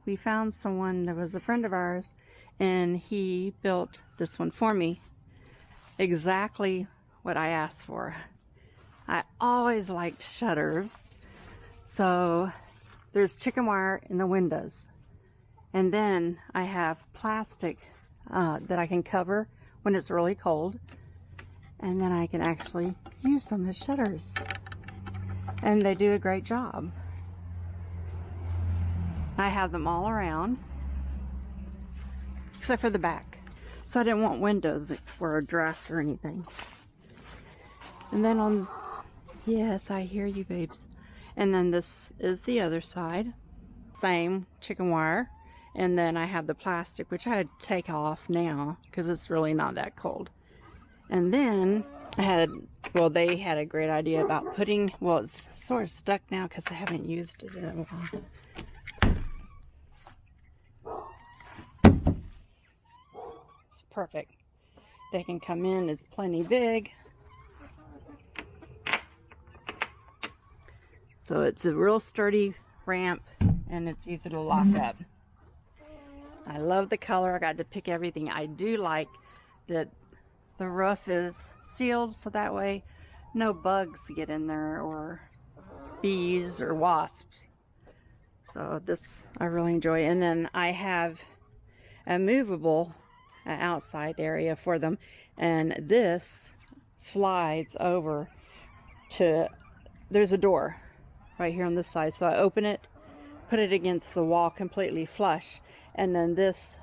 We found someone that was a friend of ours, and he built this one for me. Exactly what I asked for. I always liked shutters. So there's chicken wire in the windows. And then I have plastic that I can cover when it's really cold. And then I can actually use them as shutters. And they do a great job. I have them all around, except for the back. So I didn't want windows for a draft or anything. And then on, yes, I hear you, babes. And then this is the other side. Same chicken wire. And then I have the plastic, which I had to take off now because it's really not that cold. And then I had, well, they had a great idea about putting, well, it's sort of stuck now because I haven't used it in a while. It's perfect. They can come in, it's plenty big. So it's a real sturdy ramp and it's easy to lock up. I love the color. I got to pick everything. I do like that the roof is sealed so that way no bugs get in there or bees or wasps. So this I really enjoy. And then I have a movable outside area for them, and this slides over to, there's a door right here on this side, so I open it, put it against the wall completely flush, and then this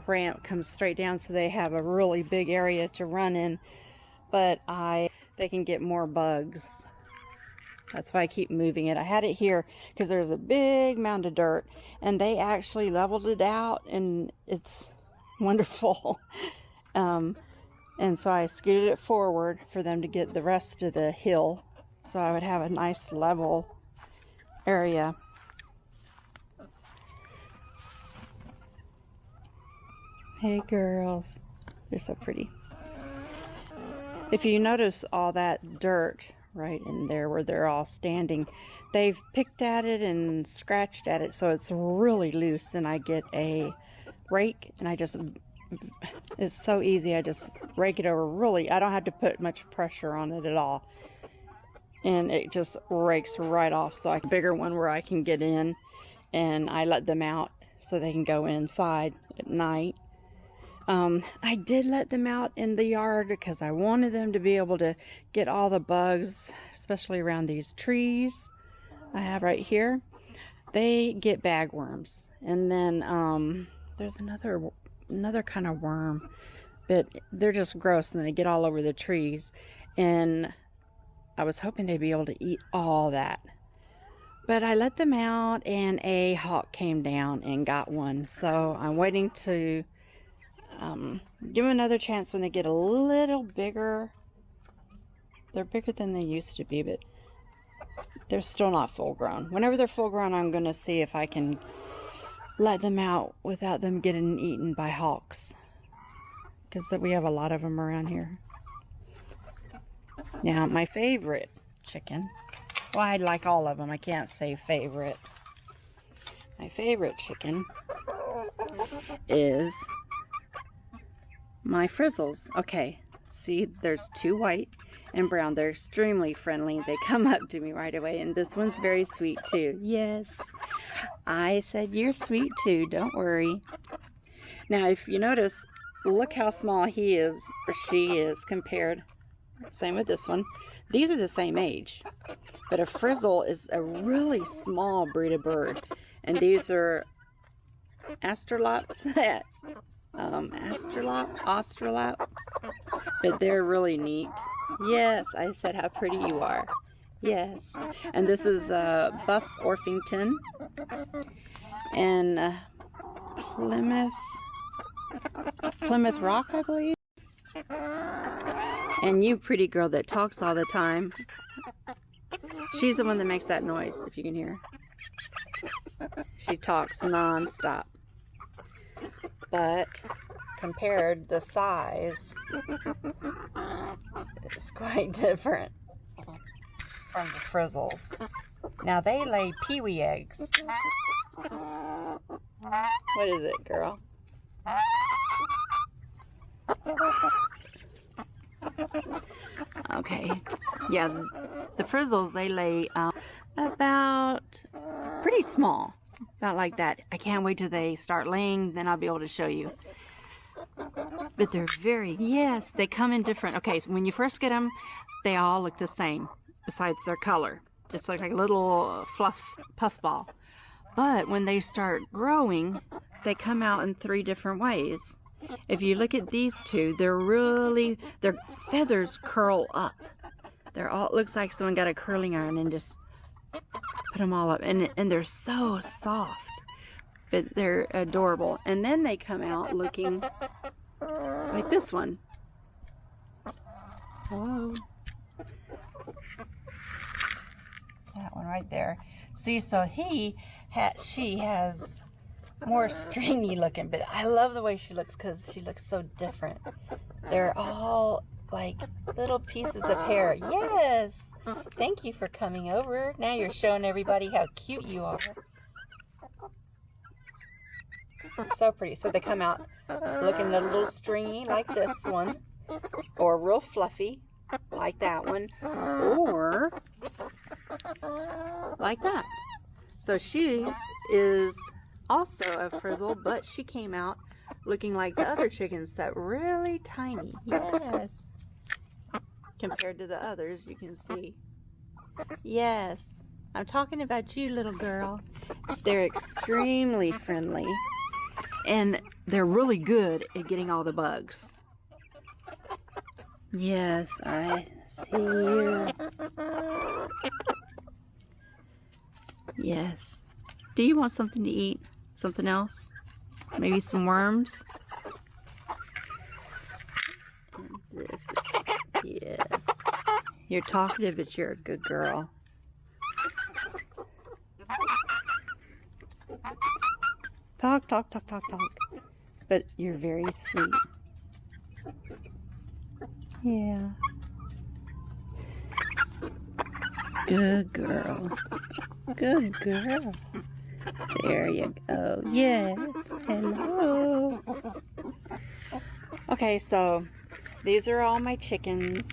ramp comes straight down so they have a really big area to run in, but they can get more bugs. That's why I keep moving it. I had it here because there's a big mound of dirt, and they actually leveled it out, and it's wonderful. And so I scooted it forward for them to get the rest of the hill, so I would have a nice level area. Hey girls, they're so pretty. If you notice all that dirt right in there where they're all standing, they've picked at it and scratched at it, so it's really loose, and I get a rake and I just, it's so easy, I just rake it over. Really, I don't have to put much pressure on it at all, and it just rakes right off. So I have a bigger one where I can get in, and I let them out so they can go inside at night. I did let them out in the yard because I wanted them to be able to get all the bugs, especially around these trees I have right here. They get bagworms, and then there's another kind of worm, but they're just gross and they get all over the trees, and I was hoping they'd be able to eat all that. But I let them out and a hawk came down and got one, so I'm waiting to give them another chance when they get a little bigger. They're bigger than they used to be, but they're still not full grown. Whenever they're full grown, I'm going to see if I can let them out without them getting eaten by hawks, because we have a lot of them around here. Now, my favorite chicken, well, I like all of them. I can't say favorite. My favorite chicken is my frizzles. Okay, see, there's two white and brown. They're extremely friendly. They come up to me right away, and this one's very sweet too. Yes, I said you're sweet too, don't worry. Now, if you notice, look how small he is, or she is, compared. Same with this one. These are the same age, but a frizzle is a really small breed of bird, and these are astrolops. Astrolop, but they're really neat. Yes, I said how pretty you are. Yes, and this is Buff Orpington and Plymouth Rock, I believe. And you pretty girl that talks all the time, she's the one that makes that noise, if you can hear. She talks non-stop. But compared the size, it's quite different from the frizzles. Now they lay peewee eggs. What is it, girl? Okay. Yeah, the frizzles, they lay about pretty small. About like that. I can't wait till they start laying, then I'll be able to show you. But they're very, yes, they come in different. Okay, so when you first get them, they all look the same, besides their color. Just look like a little fluff puffball. But when they start growing, they come out in 3 different ways. If you look at these two, their feathers curl up. They're all, it looks like someone got a curling iron and just put them all up. And they're so soft, but they're adorable. And then they come out looking like this one. Hello. That one right there. See, so she has more stringy looking, but I love the way she looks because she looks so different. They're all like little pieces of hair. Yes! Thank you for coming over. Now you're showing everybody how cute you are. It's so pretty. So they come out looking a little stringy like this one, or real fluffy like that one, or like that. So she is also a frizzle, but she came out looking like the other chickens, that really tiny. Yes. Compared to the others, you can see. Yes. I'm talking about you, little girl. They're extremely friendly, and they're really good at getting all the bugs. Yes, I see you. Yes. Do you want something to eat? Something else? Maybe some worms? And this is, yes. You're talkative, but you're a good girl. Talk, talk, talk, talk, talk. But you're very sweet. Yeah. Good girl. Good girl. There you go. Yes. Hello. Okay, so these are all my chickens.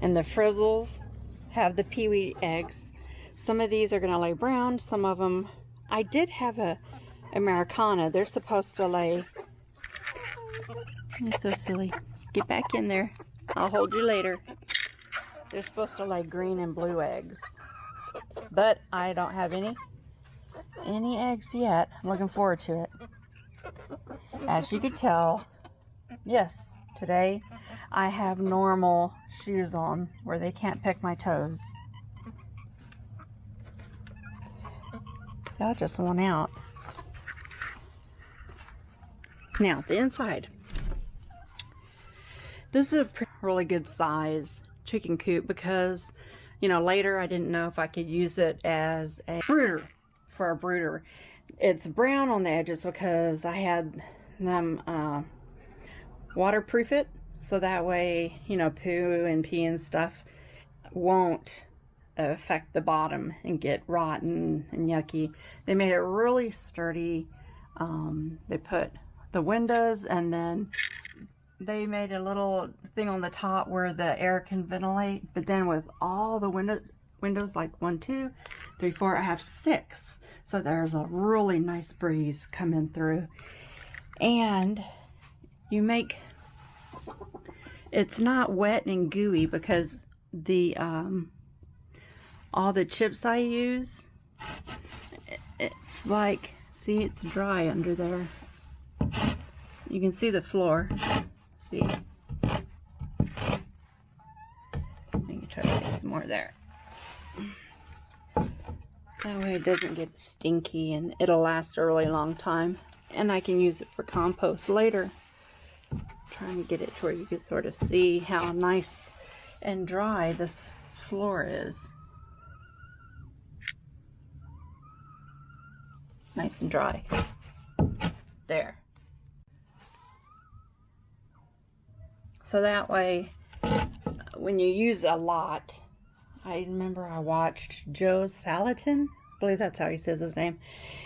And the frizzles have the peewee eggs. Some of these are going to lay brown. Some of them, I did have a Americana. They're supposed to lay. You're so silly. Get back in there. I'll hold you later. They're supposed to lay green and blue eggs, but I don't have any eggs yet. I'm looking forward to it. As you could tell, yes, today I have normal shoes on where they can't pick my toes. That just went out. Now, the inside. This is a really good size chicken coop because, you know, later I didn't know if I could use it as a brooder, for a brooder. It's brown on the edges because I had them waterproof it, so that way, you know, poo and pee and stuff won't affect the bottom and get rotten and yucky. They made it really sturdy. They put the windows, and then they made a little thing on the top where the air can ventilate, but then with all the windows like 1, 2, 3, 4, I have 6. So there's a really nice breeze coming through. And you make, it's not wet and gooey because the all the chips I use, it's like, see, it's dry under there. You can see the floor. See? Let me try to get some more there. That way it doesn't get stinky and it'll last a really long time. And I can use it for compost later. I'm trying to get it to where you can sort of see how nice and dry this floor is. Nice and dry. There. So that way, when you use a lot, I remember I watched Joe Salatin, I believe that's how he says his name,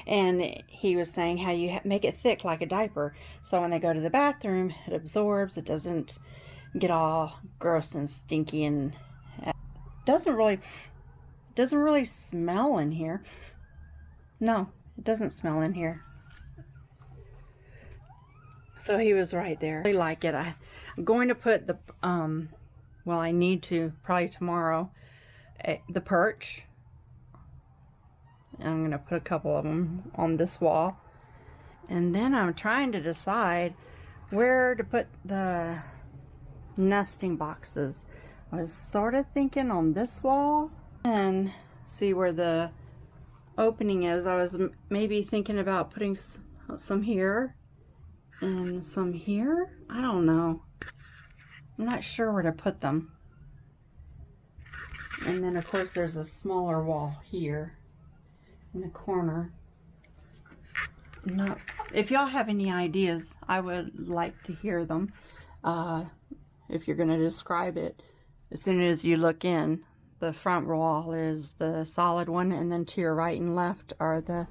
and he was saying how you make it thick like a diaper, so when they go to the bathroom, it absorbs, it doesn't get all gross and stinky, and doesn't really smell in here. No, it doesn't smell in here. So he was right there. I really like it. I'm going to put the well, I need to probably tomorrow, the perch. I'm gonna put a couple of them on this wall, and then I'm trying to decide where to put the nesting boxes. I was sort of thinking on this wall and see where the opening is. I was maybe thinking about putting some here and some here. I don't know. I'm not sure where to put them. And then of course there's a smaller wall here in the corner. No, if y'all have any ideas, I would like to hear them. If you're going to describe it, as soon as you look in, the front wall is the solid one, and then to your right and left are the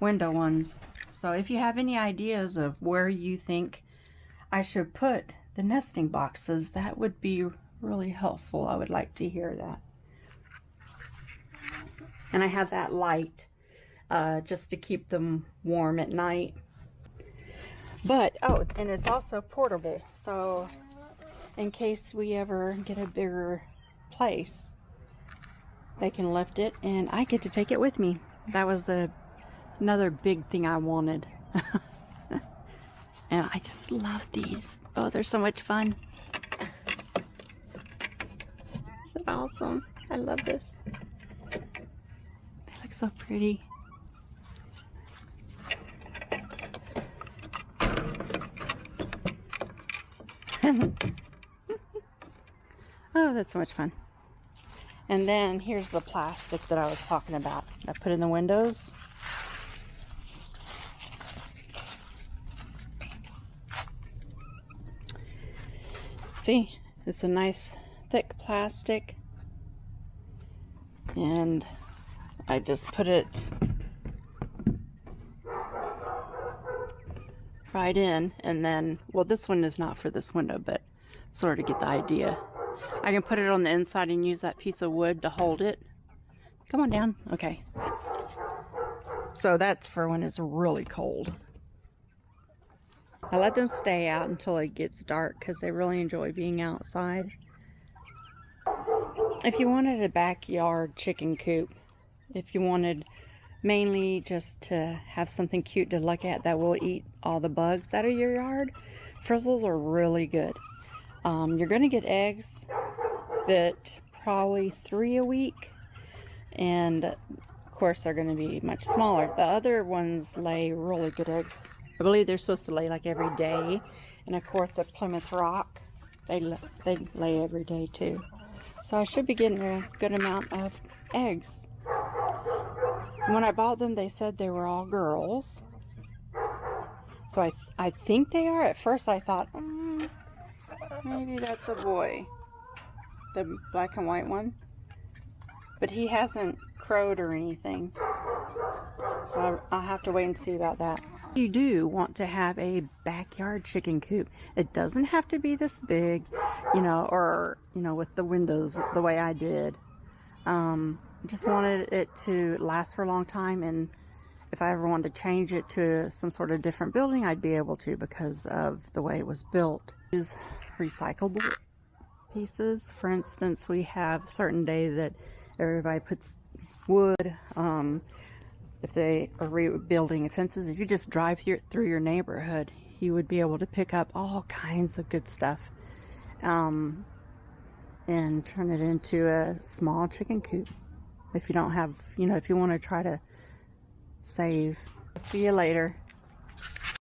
window ones. So if you have any ideas of where you think I should put the nesting boxes, that would be really helpful. I would like to hear that. And I have that light just to keep them warm at night. But, oh, and it's also portable. So in case we ever get a bigger place, they can lift it and I get to take it with me. That was another big thing I wanted. And I just love these. Oh, they're so much fun. Is it awesome? I love this. They look so pretty. Oh, that's so much fun. And then here's the plastic that I was talking about. I put in the windows. See, it's a nice thick plastic, and I just put it right in, and then, well, this one is not for this window, but sort of get the idea. I can put it on the inside and use that piece of wood to hold it. Come on down. Okay. So that's for when it's really cold. I let them stay out until it gets dark because they really enjoy being outside. If you wanted a backyard chicken coop, if you wanted mainly just to have something cute to look at that will eat all the bugs out of your yard, frizzles are really good. You're going to get eggs, but probably 3 a week, and of course they're going to be much smaller. The other ones lay really good eggs. I believe they're supposed to lay like every day, and of course the Plymouth Rock, they lay every day too. So I should be getting a good amount of eggs. When I bought them, they said they were all girls, so I think they are. At first I thought, maybe that's a boy, the black and white one, but he hasn't crowed or anything, so I'll have to wait and see about that. You do want to have a backyard chicken coop. It doesn't have to be this big, or with the windows the way I did. Just wanted it to last for a long time, and if I ever wanted to change it to some sort of different building, I'd be able to because of the way it was built. Use recyclable pieces. For instance, we have a certain day that everybody puts wood. If they are rebuilding fences, if you just drive through your neighborhood, you would be able to pick up all kinds of good stuff and turn it into a small chicken coop. If you don't have, if you want to try to save. See you later.